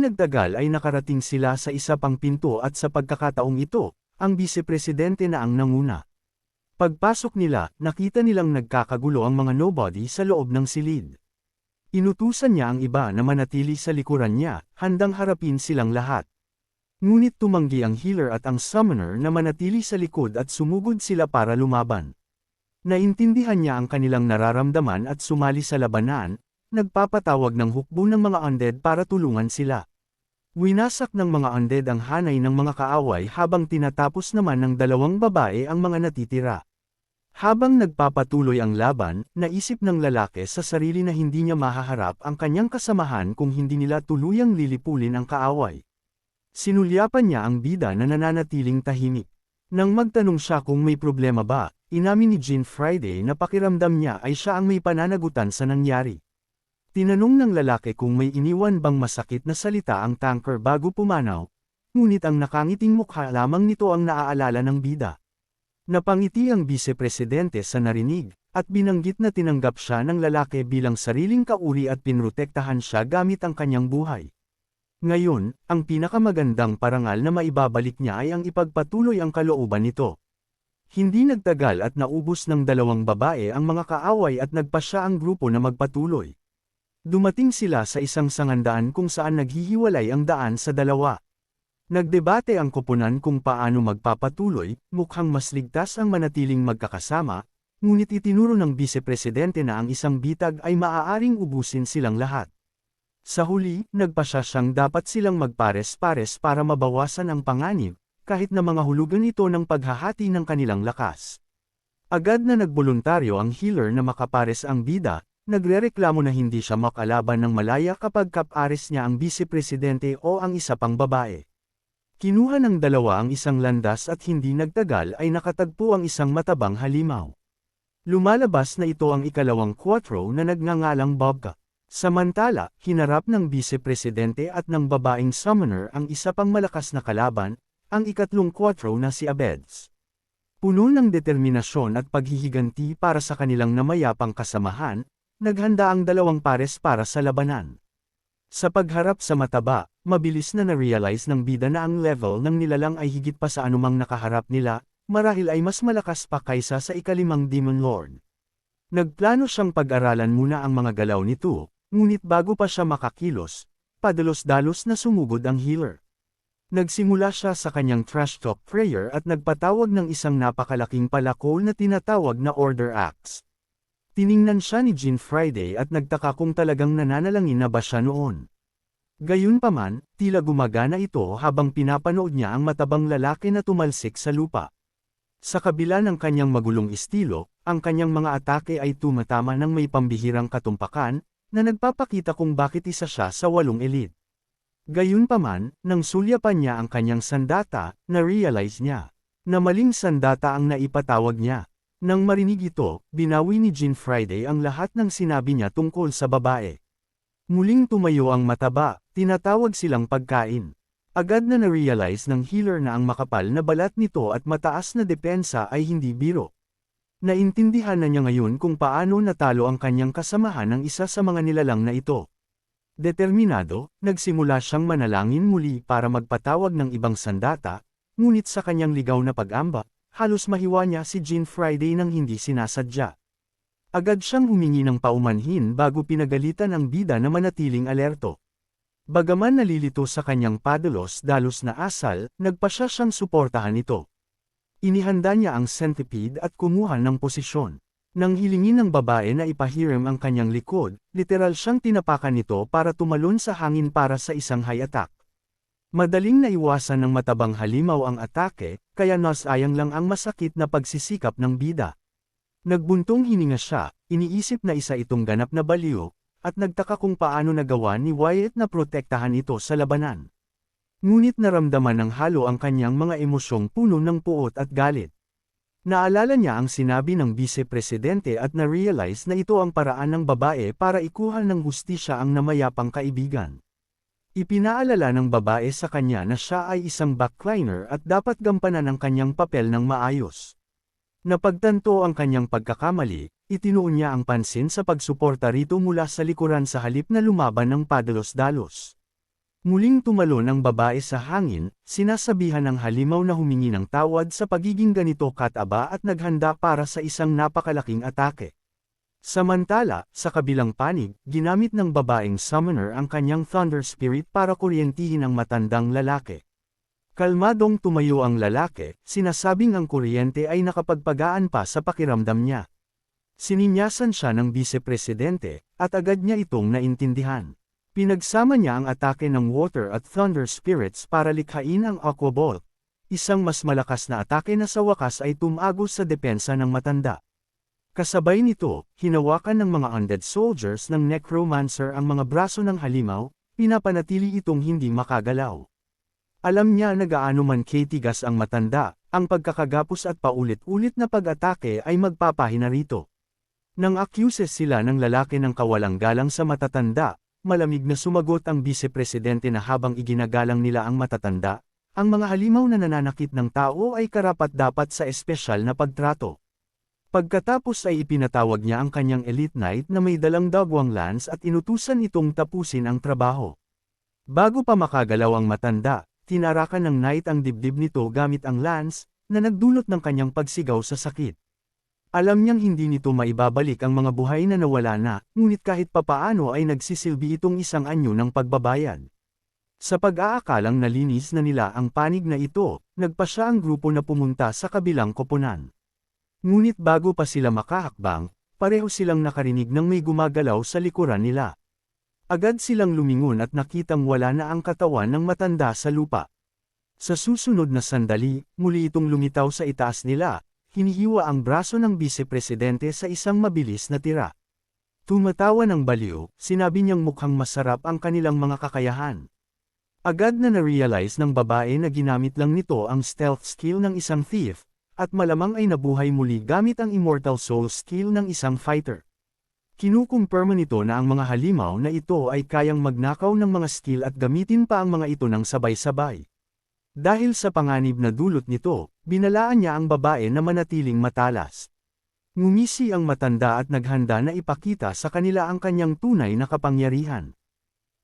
nagtagal ay nakarating sila sa isa pang pinto at sa pagkakataong ito, ang Vice-Presidente na ang nanguna. Pagpasok nila, nakita nilang nagkakagulo ang mga nobody sa loob ng silid. Inutusan niya ang iba na manatili sa likuran niya, handang harapin silang lahat. Ngunit tumanggi ang healer at ang summoner na manatili sa likod at sumugod sila para lumaban. Naintindihan niya ang kanilang nararamdaman at sumali sa labanan, nagpapatawag ng hukbo ng mga undead para tulungan sila. Winasak ng mga undead ang hanay ng mga kaaway habang tinatapos naman ng dalawang babae ang mga natitira. Habang nagpapatuloy ang laban, naisip ng lalaki sa sarili na hindi niya mahaharap ang kanyang kasamahan kung hindi nila tuluyang lilipulin ang kaaway. Sinulyapan niya ang bida na nananatiling tahimik. Nang magtanong siya kung may problema ba, inamin ni Jean Friday na pakiramdam niya ay siya ang may pananagutan sa nangyari. Tinanong ng lalaki kung may iniwan bang masakit na salita ang tanker bago pumanaw, ngunit ang nakangiting mukha lamang nito ang naaalala ng bida. Napangiti ang Vice-Presidente sa narinig, at binanggit na tinanggap siya ng lalaki bilang sariling kauri at pinrotektahan siya gamit ang kanyang buhay. Ngayon, ang pinakamagandang parangal na maibabalik niya ay ang ipagpatuloy ang kalooban nito. Hindi nagtagal at naubos ng dalawang babae ang mga kaaway at nagpasya ang grupo na magpatuloy. Dumating sila sa isang sangandaan kung saan naghihiwalay ang daan sa dalawa. Nagdebate ang koponan kung paano magpapatuloy, mukhang mas ligtas ang manatiling magkakasama, ngunit itinuro ng Vice-Presidente na ang isang bitag ay maaaring ubusin silang lahat. Sa huli, nagpasya siyang dapat silang magpares-pares para mabawasan ang panganib, kahit na mga hulugan ito ng paghahati ng kanilang lakas. Agad na nagboluntaryo ang healer na makapares ang bida, nagrereklamo na hindi siya makalaban ng malaya kapag kapares niya ang Vice-Presidente o ang isa pang babae. Kinuha ng dalawa ang isang landas at hindi nagtagal ay nakatagpo ang isang matabang halimaw. Lumalabas na ito ang ikalawang quattro na nagngangalang Bobka. Samantala, hinarap ng Vice-Presidente at ng babaeng summoner ang isa pang malakas na kalaban, ang ikatlong quattro na si Abeds. Puno ng determinasyon at paghihiganti para sa kanilang namayapang kasamahan, naghanda ang dalawang pares para sa labanan. Sa pagharap sa mataba, mabilis na na-realize ng bida na ang level ng nilalang ay higit pa sa anumang nakaharap nila, marahil ay mas malakas pa kaysa sa ikalimang Demon Lord. Nagplano siyang pag-aralan muna ang mga galaw nito, ngunit bago pa siya makakilos, padalos-dalos na sumugod ang healer. Nagsimula siya sa kanyang trash talk prayer at nagpatawag ng isang napakalaking palakol na tinatawag na Order Axe. Tiningnan siya ni Jean Friday at nagtaka kung talagang nananalangin na ba siya noon. Gayunpaman, tila gumagana ito habang pinapanood niya ang matabang lalaki na tumalsik sa lupa. Sa kabila ng kanyang magulong estilo, ang kanyang mga atake ay tumatama ng may pambihirang katumpakan, na nagpapakita kung bakit isa siya sa 8 elite. Gayunpaman, nang sulyapan niya ang kanyang sandata, na-realize niya na maling sandata ang naipatawag niya. Nang marinig ito, binawi ni Jean Friday ang lahat ng sinabi niya tungkol sa babae. Muling tumayo ang mataba, tinatawag silang pagkain. Agad na na-realize ng healer na ang makapal na balat nito at mataas na depensa ay hindi biro. Naintindihan na niya ngayon kung paano natalo ang kanyang kasamahan ng isa sa mga nilalang na ito. Determinado, nagsimula siyang manalangin muli para magpatawag ng ibang sandata, ngunit sa kanyang ligaw na pag-amba, halos mahiwa niya si Jean Friday nang hindi sinasadya. Agad siyang humingi ng paumanhin bago pinagalitan ang bida na manatiling alerto. Bagaman nalilito sa kanyang padalos-dalos na asal, nagpasya siyang suportahan ito. Inihanda niya ang centipede at kumuha ng posisyon. Nang hilingin ng babae na ipahiram ang kanyang likod, literal siyang tinapakan nito para tumalon sa hangin para sa isang high attack. Madaling naiwasan ng matabang halimaw ang atake, kaya nasayang lang ang masakit na pagsisikap ng bida. Nagbuntong hininga siya, iniisip na isa itong ganap na baliw, at nagtaka kung paano nagawa ni Wyatt na protektahan ito sa labanan. Ngunit naramdaman ng halo ang kanyang mga emosyong puno ng puot at galit. Naalala niya ang sinabi ng Vice-Presidente at na-realize na ito ang paraan ng babae para ikuha ng hustisya ang namayapang kaibigan. Ipinaalala ng babae sa kanya na siya ay isang backliner at dapat gampanan ang kanyang papel ng maayos. Napagtanto ang kanyang pagkakamali, itinuon niya ang pansin sa pagsuporta rito mula sa likuran sa halip na lumaban ng padalos-dalos. Muling tumalon ang babae sa hangin, sinasabihan ng halimaw na humingi ng tawad sa pagiging ganito kataba at naghanda para sa isang napakalaking atake. Samantala, sa kabilang panig, ginamit ng babaeng summoner ang kanyang Thunder Spirit para kuryentihin ang matandang lalaki. Kalmadong tumayo ang lalaki, sinasabing ang kuryente ay nakapagpagaan pa sa pakiramdam niya. Sininyasan siya ng Vice-Presidente, at agad niya itong naintindihan. Pinagsama niya ang atake ng Water at Thunder Spirits para likhain ang Aqua Bolt, isang mas malakas na atake na sa wakas ay tumagos sa depensa ng matanda. Kasabay nito, hinawakan ng mga undead soldiers ng Necromancer ang mga braso ng halimaw, pinapanatili itong hindi makagalaw. Alam niya na gaano man katigas ang matanda, ang pagkakagapos at paulit-ulit na pag-atake ay magpapahina rito. Nang accuses sila ng lalaki ng kawalang galang sa matatanda, malamig na sumagot ang Vice-Presidente na habang iginagalang nila ang matatanda, ang mga halimaw na nananakit ng tao ay karapat-dapat sa espesyal na pagtrato. Pagkatapos ay ipinatawag niya ang kanyang elite knight na may dalang dagwang lance at inutusan itong tapusin ang trabaho. Bago pa makagalaw ang matanda, tinarakan ng knight ang dibdib nito gamit ang lance, na nagdulot ng kanyang pagsigaw sa sakit. Alam niyang hindi nito maibabalik ang mga buhay na nawala na, ngunit kahit papaano ay nagsisilbi itong isang anyo ng pagbabayad. Sa pag-aakalang nalinis na nila ang panig na ito, nagpa siya ang grupo na pumunta sa kabilang koponan. Ngunit bago pa sila makahakbang, pareho silang nakarinig ng may gumagalaw sa likuran nila. Agad silang lumingon at nakitang wala na ang katawan ng matanda sa lupa. Sa susunod na sandali, muli itong lumitaw sa itaas nila. Hinihiwa ang braso ng Vice-Presidente sa isang mabilis na tira. Tumatawa ng baliw, sinabi niyang mukhang masarap ang kanilang mga kakayahan. Agad na na-realize ng babae na ginamit lang nito ang stealth skill ng isang thief, at malamang ay nabuhay muli gamit ang Immortal Soul skill ng isang fighter. Kinukumpirma nito na ang mga halimaw na ito ay kayang magnakaw ng mga skill at gamitin pa ang mga ito ng sabay-sabay. Dahil sa panganib na dulot nito, binalaan niya ang babae na manatiling matalas. Ngumisi ang matanda at naghanda na ipakita sa kanila ang kanyang tunay na kapangyarihan.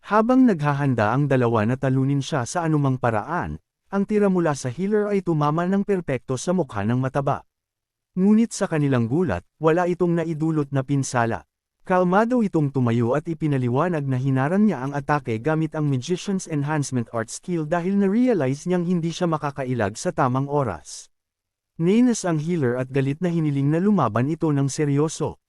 Habang naghahanda ang dalawa na talunin siya sa anumang paraan, ang tira mula sa healer ay tumama ng perpekto sa mukha ng mataba. Ngunit sa kanilang gulat, wala itong naidulot na pinsala. Kalmado itong tumayo at ipinaliwanag na hinaran niya ang atake gamit ang Magician's Enhancement Art skill dahil na-realize niyang hindi siya makakailag sa tamang oras. Nainis ang healer at galit na hiniling na lumaban ito ng seryoso.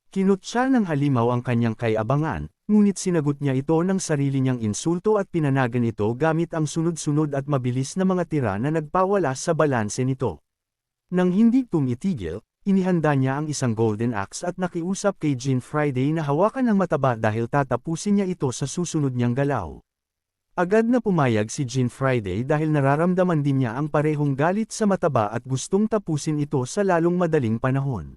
Kinutya ng halimaw ang kanyang kay-abangan, ngunit sinagot niya ito ng sarili niyang insulto at pinanagan ito gamit ang sunod-sunod at mabilis na mga tira na nagpawala sa balanse nito. Nang hindi tumitigil, inihanda niya ang isang golden axe at nakiusap kay Jean Friday na hawakan ang mataba dahil tatapusin niya ito sa susunod niyang galaw. Agad na pumayag si Jean Friday dahil nararamdaman din niya ang parehong galit sa mataba at gustong tapusin ito sa lalong madaling panahon.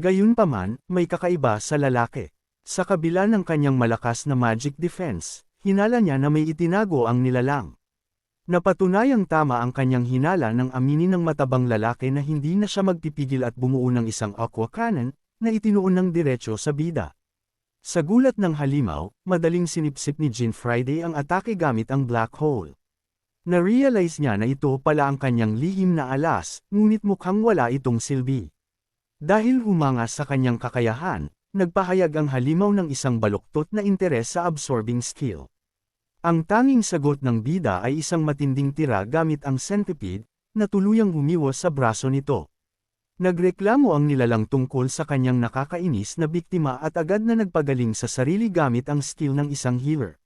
Gayunpaman, may kakaiba sa lalaki. Sa kabila ng kanyang malakas na magic defense, hinala niya na may itinago ang nilalang. Napatunayang tama ang kanyang hinala nang aminin ng matabang lalaki na hindi na siya magpipigil at bumuo ng isang aqua cannon, na itinuon ng diretsyo sa bida. Sa gulat ng halimaw, madaling sinipsip ni Jean Friday ang atake gamit ang black hole. Na-realize niya na ito pala ang kanyang lihim na alas, ngunit mukhang wala itong silbi. Dahil humanga sa kanyang kakayahan, nagpahayag ang halimaw ng isang baluktot na interes sa absorbing skill. Ang tanging sagot ng bida ay isang matinding tira gamit ang centipede, na tuluyang humiwas sa braso nito. Nagreklamo ang nilalang tungkol sa kanyang nakakainis na biktima at agad na nagpagaling sa sarili gamit ang skill ng isang healer.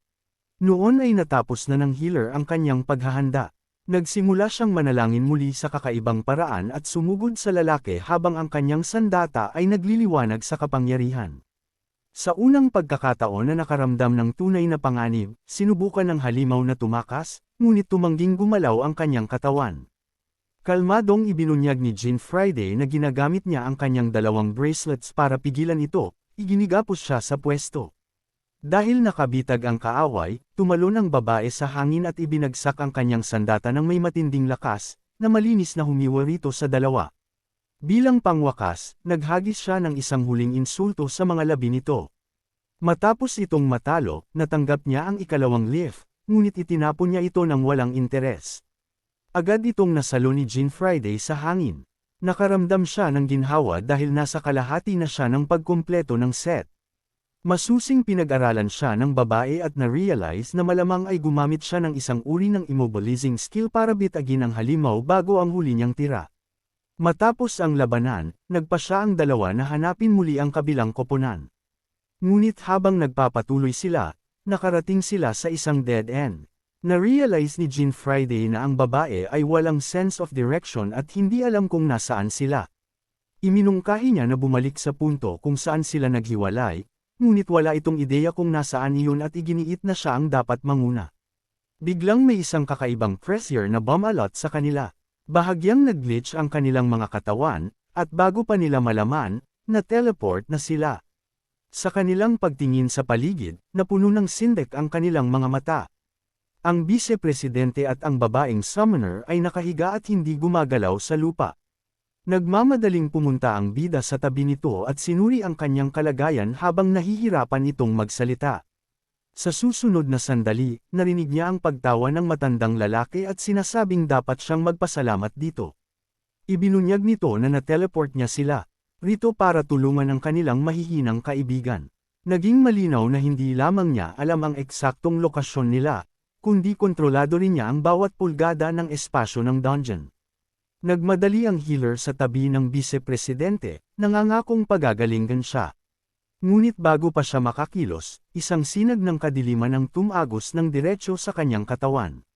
Noon ay natapos na ng healer ang kanyang paghahanda. Nagsimula siyang manalangin muli sa kakaibang paraan at sumugod sa lalaki habang ang kanyang sandata ay nagliliwanag sa kapangyarihan. Sa unang pagkakataon na nakaramdam ng tunay na panganib, sinubukan ng halimaw na tumakas, ngunit tumangging gumalaw ang kanyang katawan. Kalmadong ibinunyag ni Jean Friday na ginagamit niya ang kanyang dalawang bracelets para pigilan ito, iginigapos siya sa pwesto. Dahil nakabitag ang kaaway, tumalon ang babae sa hangin at ibinagsak ang kanyang sandata ng may matinding lakas, na malinis na humiwa rito sa dalawa. Bilang pangwakas, naghagis siya ng isang huling insulto sa mga labi nito. Matapos itong matalo, natanggap niya ang ikalawang lift, ngunit itinapon niya ito ng walang interes. Agad itong nasalo ni Jean Friday sa hangin. Nakaramdam siya ng ginhawa dahil nasa kalahati na siya ng pagkumpleto ng set. Masusing pinag-aralan siya ng babae at na-realize na malamang ay gumamit siya ng isang uri ng immobilizing skill para bitagin ang halimaw bago ang huli niyang tira. Matapos ang labanan, nagpa siya ang dalawa na hanapin muli ang kabilang koponan. Ngunit habang nagpapatuloy sila, nakarating sila sa isang dead end. Na-realize ni Jean Friday na ang babae ay walang sense of direction at hindi alam kung nasaan sila. Iminungkahi niya na bumalik sa punto kung saan sila naghiwalay, ngunit wala itong ideya kung nasaan iyon at iginiit na siya ang dapat manguna. Biglang may isang kakaibang pressure na bumalot sa kanila. Bahagyang nag-glitch ang kanilang mga katawan, at bago pa nila malaman, na-teleport na sila. Sa kanilang pagtingin sa paligid, napuno ng sindek ang kanilang mga mata. Ang vice-presidente at ang babaeng summoner ay nakahiga at hindi gumagalaw sa lupa. Nagmamadaling pumunta ang bida sa tabi nito at sinuri ang kanyang kalagayan habang nahihirapan itong magsalita. Sa susunod na sandali, narinig niya ang pagtawa ng matandang lalaki at sinasabing dapat siyang magpasalamat dito. Ibinunyag nito na na-teleport niya sila, rito para tulungan ang kanilang mahihinang kaibigan. Naging malinaw na hindi lamang niya alam ang eksaktong lokasyon nila, kundi kontrolado rin niya ang bawat pulgada ng espasyo ng dungeon. Nagmadali ang healer sa tabi ng vice-presidente, nangangakong pagagalingan siya. Ngunit bago pa siya makakilos, isang sinag ng kadiliman ang tumagos ng diretsyo sa kanyang katawan.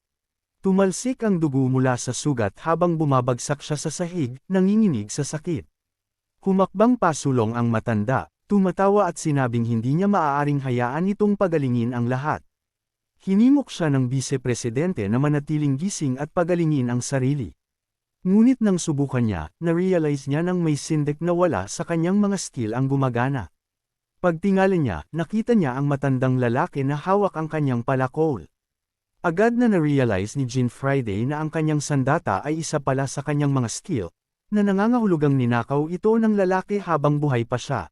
Tumalsik ang dugo mula sa sugat habang bumabagsak siya sa sahig, nanginginig sa sakit. Humakbang pasulong ang matanda, tumatawa at sinabing hindi niya maaaring hayaan itong pagalingin ang lahat. Hinimok siya ng vice-presidente na manatiling gising at pagalingin ang sarili. Ngunit nang subukan niya, na-realize niya nang may sindek na wala sa kanyang mga skill ang gumagana. Pagtingala niya, nakita niya ang matandang lalaki na hawak ang kanyang palakol. Agad na na-realize ni Jean Friday na ang kanyang sandata ay isa pala sa kanyang mga skill, na nangangahulugang ninakaw ito ng lalaki habang buhay pa siya.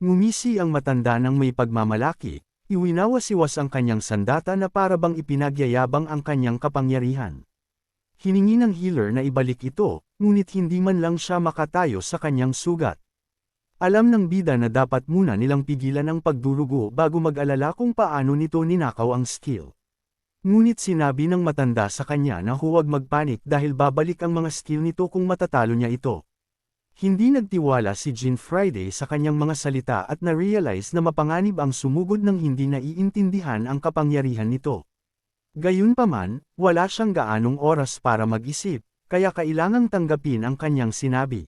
Ngumisi ang matanda ng may pagmamalaki. Iwinawasiwas ang kanyang sandata na parabang ipinagyayabang ang kanyang kapangyarihan. Hiningi ng healer na ibalik ito, ngunit hindi man lang siya makatayo sa kanyang sugat. Alam ng bida na dapat muna nilang pigilan ang pagdurugo bago mag-alala kung paano nito ninakaw ang skill. Ngunit sinabi ng matanda sa kanya na huwag magpanik dahil babalik ang mga skill nito kung matatalo niya ito. Hindi nagtiwala si Jean Friday sa kanyang mga salita at na-realize na mapanganib ang sumugod ng hindi naiintindihan ang kapangyarihan nito. Gayunpaman, wala siyang gaanong oras para mag-isip, kaya kailangang tanggapin ang kanyang sinabi.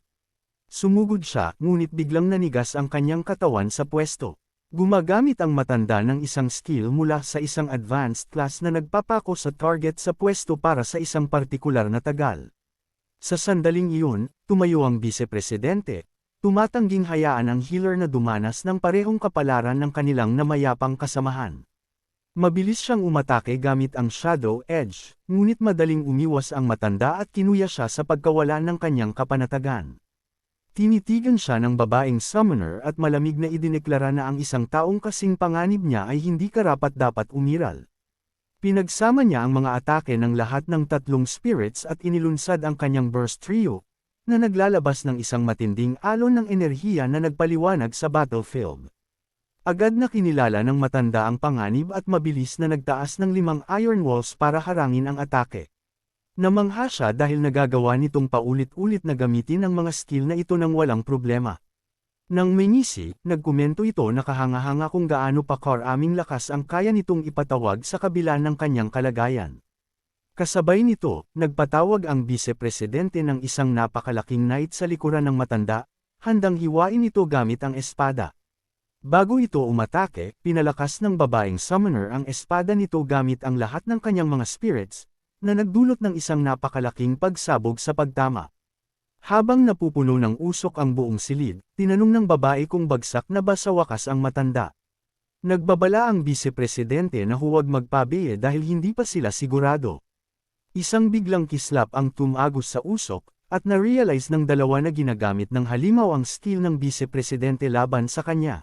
Sumugod siya, ngunit biglang nanigas ang kanyang katawan sa pwesto. Gumagamit ang matanda ng isang skill mula sa isang advanced class na nagpapako sa target sa pwesto para sa isang partikular na tagal. Sa sandaling iyon, tumayo ang vice-presidente, tumatangging hayaan ang healer na dumanas ng parehong kapalaran ng kanilang namayapang kasamahan. Mabilis siyang umatake gamit ang Shadow Edge, ngunit madaling umiwas ang matanda at kinuya siya sa pagkawala ng kanyang kapanatagan. Tinitigan siya ng babaeng summoner at malamig na idineklara na ang isang taong kasing panganib niya ay hindi karapat-dapat umiral. Pinagsama niya ang mga atake ng lahat ng tatlong spirits at inilunsad ang kanyang burst trio, na naglalabas ng isang matinding alon ng enerhiya na nagpaliwanag sa battlefield. Agad na kinilala ng matanda ang panganib at mabilis na nagtaas ng 5 iron walls para harangin ang atake. Namangha siya dahil nagagawa nitong paulit-ulit na gamitin ang mga skill na ito nang walang problema. Nang mingisi, nagkomento ito na kahanga-hanga kung gaano pa karaming lakas ang kaya nitong ipatawag sa kabila ng kanyang kalagayan. Kasabay nito, nagpatawag ang vice-presidente ng isang napakalaking knight sa likuran ng matanda, handang hiwain ito gamit ang espada. Bago ito umatake, pinalakas ng babaeng summoner ang espada nito gamit ang lahat ng kanyang mga spirits, na nagdulot ng isang napakalaking pagsabog sa pagtama. Habang napupuno ng usok ang buong silid, tinanong ng babae kung bagsak na ba sa wakas ang matanda. Nagbabala ang vice-presidente na huwag magpabiye dahil hindi pa sila sigurado. Isang biglang kislap ang tumagos sa usok, at na-realize ng dalawa na ginagamit ng halimaw ang skill ng vice-presidente laban sa kanya.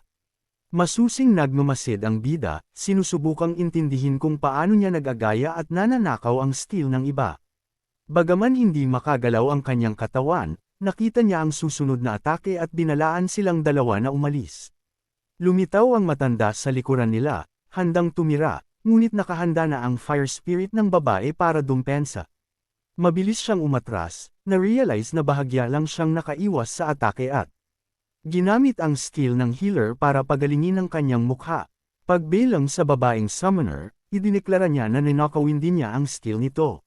Masusing nagmamasid ang bida, sinusubukang intindihin kung paano niya nag-agaya at nananakaw ang skill ng iba. Bagaman hindi makagalaw ang kanyang katawan, nakita niya ang susunod na atake at binalaan silang dalawa na umalis. Lumitaw ang matanda sa likuran nila, handang tumira, ngunit nakahanda na ang fire spirit ng babae para dumpensa. Mabilis siyang umatras, na-realize na bahagya lang siyang nakaiwas sa atake at ginamit ang skill ng healer para pagalingin ang kanyang mukha. Pagbilang sa babaeng summoner, idineklara niya na ninakawin din niya ang skill nito.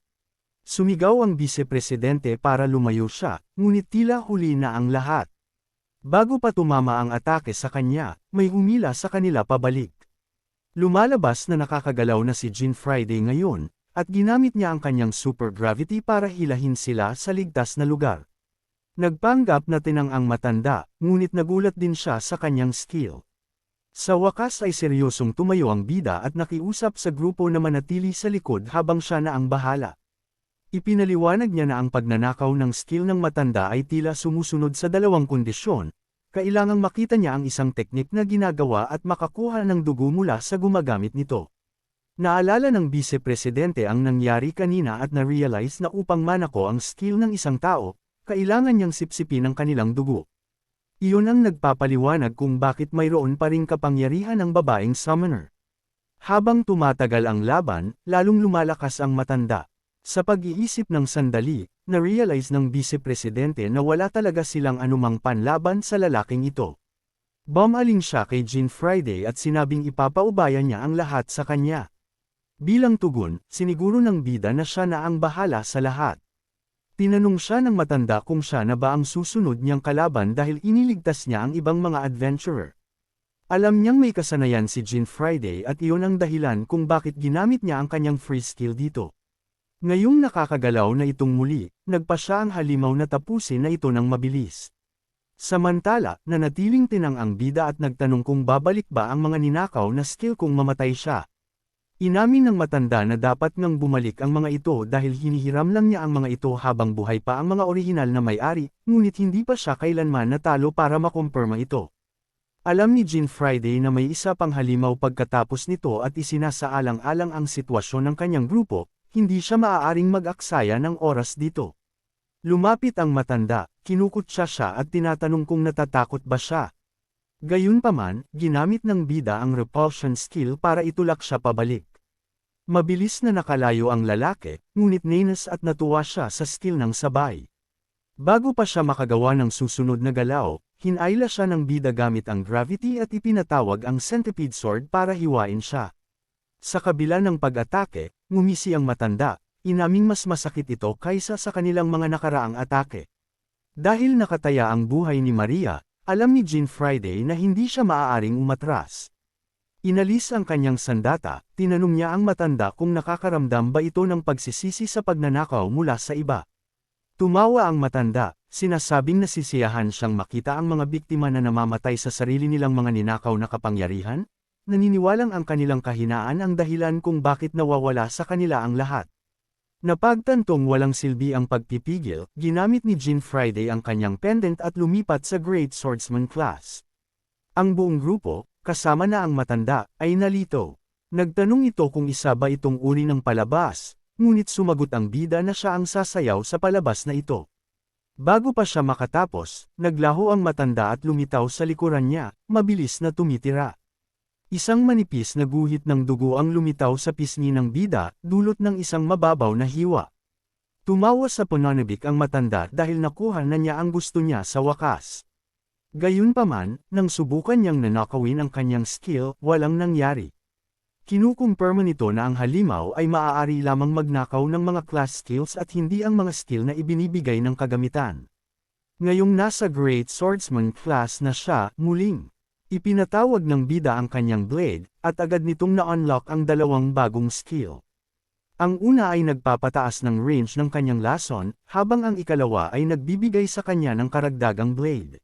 Sumigaw ang vice-presidente para lumayo siya, ngunit tila huli na ang lahat. Bago pa tumama ang atake sa kanya, may humila sa kanila pabalik. Lumalabas na nakakagalaw na si Jean Friday ngayon, at ginamit niya ang kanyang super gravity para hilahin sila sa ligtas na lugar. Nagpanggap na tinang ang matanda, ngunit nagulat din siya sa kanyang skill. Sa wakas ay seryosong tumayo ang bida at nakiusap sa grupo na manatili sa likod habang siya na ang bahala. Ipinaliwanag niya na ang pagnanakaw ng skill ng matanda ay tila sumusunod sa dalawang kondisyon. Kailangang makita niya ang isang teknik na ginagawa at makakuha ng dugo mula sa gumagamit nito. Naalala ng vice-presidente ang nangyari kanina at na-realize na upang manako ang skill ng isang tao, kailangan niyang sipsipin ang kanilang dugo. Iyon ang nagpapaliwanag kung bakit mayroon pa ring kapangyarihan ng babaeng summoner. Habang tumatagal ang laban, lalong lumalakas ang matanda. Sa pag-iisip ng sandali, na-realize ng vice-presidente na wala talaga silang anumang panlaban sa lalaking ito. Bumaling siya kay Jean Friday at sinabing ipapaubaya niya ang lahat sa kanya. Bilang tugon, siniguro ng bida na siya na ang bahala sa lahat. Tinanong siya ng matanda kung siya na ba ang susunod niyang kalaban dahil iniligtas niya ang ibang mga adventurer. Alam niyang may kasanayan si Jean Friday at iyon ang dahilan kung bakit ginamit niya ang kanyang free skill dito. Ngayong nakakagalaw na itong muli, nagpa siya ang halimaw na tapusin na ito ng mabilis. Samantala, nanatiling tinang ang bida at nagtanong kung babalik ba ang mga ninakaw na skill kung mamatay siya. Inamin ng matanda na dapat ngang bumalik ang mga ito dahil hinihiram lang niya ang mga ito habang buhay pa ang mga orihinal na may-ari, ngunit hindi pa siya kailanman natalo para makumpirma ito. Alam ni Jean Friday na may isa pang halimaw pagkatapos nito at isinasaalang-alang ang sitwasyon ng kanyang grupo, hindi siya maaaring mag-aksaya ng oras dito. Lumapit ang matanda, kinukutsa siya at tinatanong kung natatakot ba siya. Gayunpaman, ginamit ng bida ang repulsion skill para itulak siya pabalik. Mabilis na nakalayo ang lalaki, ngunit nainis at natuwa siya sa skill ng sabay. Bago pa siya makagawa ng susunod na galaw, hinayla siya ng bida gamit ang gravity at ipinatawag ang centipede sword para hiwain siya. Sa kabila ng pag-atake, ngumisi ang matanda, inaming mas masakit ito kaysa sa kanilang mga nakaraang atake. Dahil nakataya ang buhay ni Maria, alam ni Jean Friday na hindi siya maaaring umatras. Inalis ang kanyang sandata, tinanong niya ang matanda kung nakakaramdam ba ito ng pagsisisi sa pagnanakaw mula sa iba. Tumawa ang matanda, sinasabing nasisiyahan siyang makita ang mga biktima na namamatay sa sarili nilang mga ninakaw na kapangyarihan, naniniwalang ang kanilang kahinaan ang dahilan kung bakit nawawala sa kanila ang lahat. Napagtantong walang silbi ang pagpipigil, ginamit ni Jean Friday ang kanyang pendant at lumipat sa Great Swordsman class. Ang buong grupo, kasama na ang matanda, ay nalito. Nagtanong ito kung isa ba itong uri ng palabas, ngunit sumagot ang bida na siya ang sasayaw sa palabas na ito. Bago pa siya makatapos, naglaho ang matanda at lumitaw sa likuran niya, mabilis na tumitira. Isang manipis na guhit ng dugo ang lumitaw sa pisngi ng bida, dulot ng isang mababaw na hiwa. Tumawa sa pananabik ang matanda dahil nakuha na niya ang gusto niya sa wakas. Gayunpaman, nang subukan niyang nanakawin ang kanyang skill, walang nangyari. Kinukumpirma nito na ang halimaw ay maaari lamang magnakaw ng mga class skills at hindi ang mga skill na ibinibigay ng kagamitan. Ngayong nasa Great Swordsman class na siya, muling ipinatawag ng bida ang kanyang blade, at agad nitong na-unlock ang dalawang bagong skill. Ang una ay nagpapataas ng range ng kanyang lason, habang ang ikalawa ay nagbibigay sa kanya ng karagdagang blade.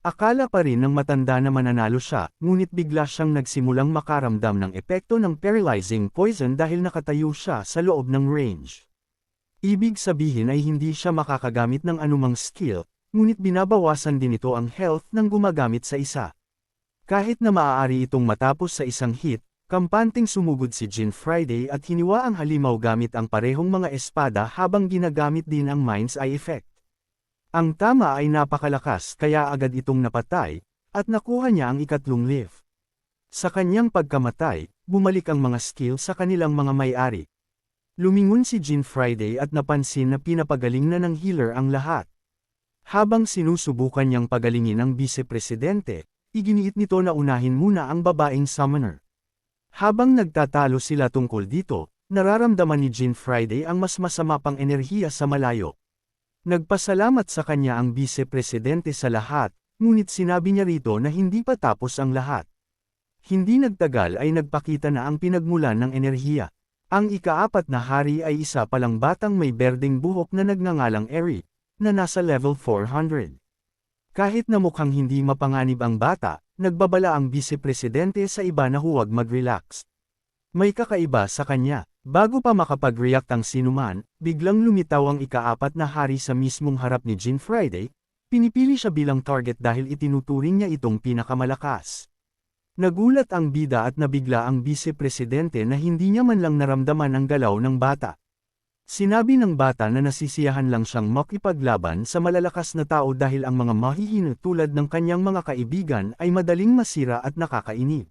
Akala pa rin ng matanda na mananalo siya, ngunit bigla siyang nagsimulang makaramdam ng epekto ng paralyzing poison dahil nakatayo siya sa loob ng range. Ibig sabihin ay hindi siya makakagamit ng anumang skill, ngunit binabawasan din ito ang health ng gumagamit sa isa. Kahit na maaari itong matapos sa isang hit, kampanteng sumugod si Jean Friday at hiniwa ang halimaw gamit ang parehong mga espada habang ginagamit din ang mind's eye effect. Ang tama ay napakalakas kaya agad itong napatay, at nakuha niya ang ikatlong lift. Sa kanyang pagkamatay, bumalik ang mga skill sa kanilang mga may-ari. Lumingon si Jean Friday at napansin na pinapagaling na ng healer ang lahat. Habang sinusubukan niyang pagalingin ang vice-presidente, iginiit nito na unahin muna ang babaeng summoner. Habang nagtatalo sila tungkol dito, nararamdaman ni Jean Friday ang mas masama pang enerhiya sa malayo. Nagpasalamat sa kanya ang vice-presidente sa lahat, ngunit sinabi niya rito na hindi pa tapos ang lahat. Hindi nagtagal ay nagpakita na ang pinagmulan ng enerhiya. Ang ikaapat na hari ay isa palang batang may berdeng buhok na nagngangalang Eric, na nasa level 400. Kahit na mukhang hindi mapanganib ang bata, nagbabala ang vice-presidente sa iba na huwag mag-relax. May kakaiba sa kanya. Bago pa makapag-react ang sinuman, biglang lumitaw ang ikaapat na hari sa mismong harap ni Jean Friday, pinipili siya bilang target dahil itinuturing niya itong pinakamalakas. Nagulat ang bida at nabigla ang vice-presidente na hindi niya man lang naramdaman ang galaw ng bata. Sinabi ng bata na nasisiyahan lang siyang makipaglaban sa malalakas na tao dahil ang mga mahihino tulad ng kanyang mga kaibigan ay madaling masira at nakakainip.